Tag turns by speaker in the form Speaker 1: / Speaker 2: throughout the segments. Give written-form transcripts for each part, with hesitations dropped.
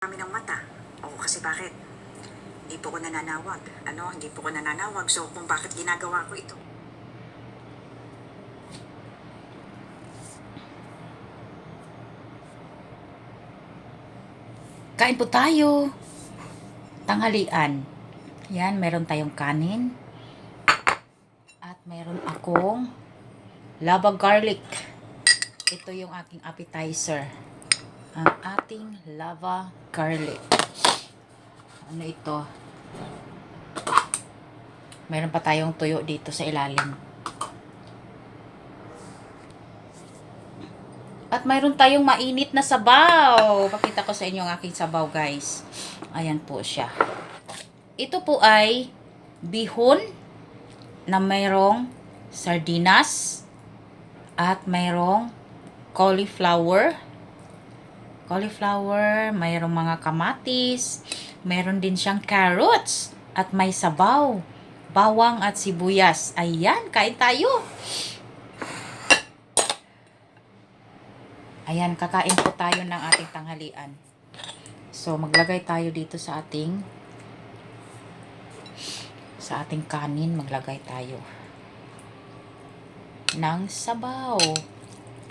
Speaker 1: Kami ng mata. O kasi bakit? Hindi po ko nananawag. Hindi po ko nananawag. So kung bakit ginagawa ko ito?
Speaker 2: Kain po tayo. Tanghalian. Yan, meron tayong kanin. At meron akong lava garlic. Ito yung aking appetizer. Ang ating lava garlic. Ano ito? Meron pa tayong tuyo dito sa ilalim. At mayroon tayong mainit na sabaw. Pakita ko sa inyo ang aking sabaw, guys. Ayan po siya. Ito po ay bihon na mayroong sardinas at mayroong cauliflower. Mayroong mga kamatis, mayroon din siyang carrots at may sabaw, bawang at sibuyas. Ayan, kain tayo. Ayan, kakain po tayo ng ating tanghalian. So, maglagay tayo dito sa ating kanin. Maglagay tayo ng sabaw.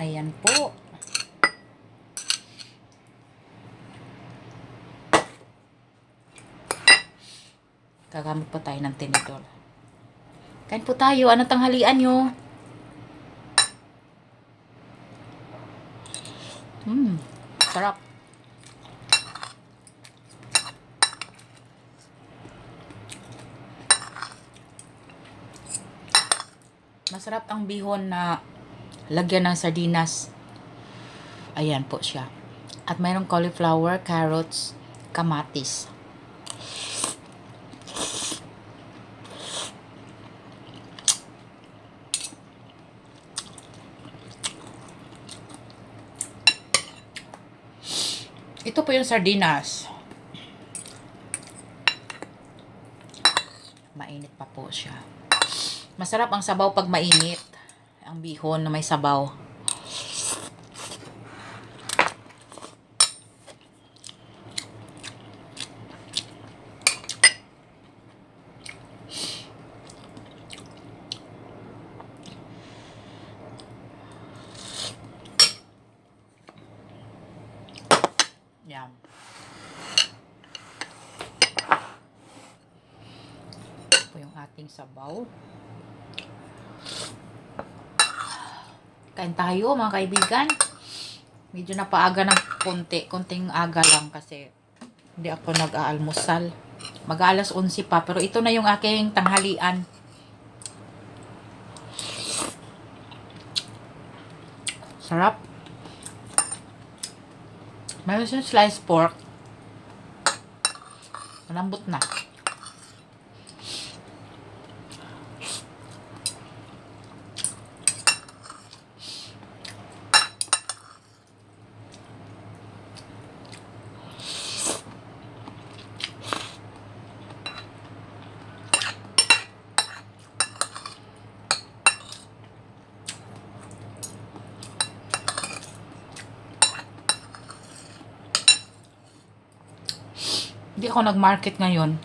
Speaker 2: Ayan po. Gagamit po tayo ng tinidor. Kain po tayo. Anong tanghalian nyo? Sarap. Masarap ang bihon na lagyan ng sardinas. Ayan po siya. At mayroong cauliflower, carrots, kamatis. Ito po yung sardinas. Mainit pa po siya. Masarap ang sabaw pag mainit. Ang bihon na may sabaw. Yan. Ito po yung ating sabaw. Kain tayo mga kaibigan. Medyo napaaga ng konting aga lang kasi hindi ako nag-aalmusal. Mag-aalas 11 pa, pero ito na yung aking tanghalian. Sarap. Mayroon siyang sliced pork. Malambot na. Hindi ako nag-market ngayon.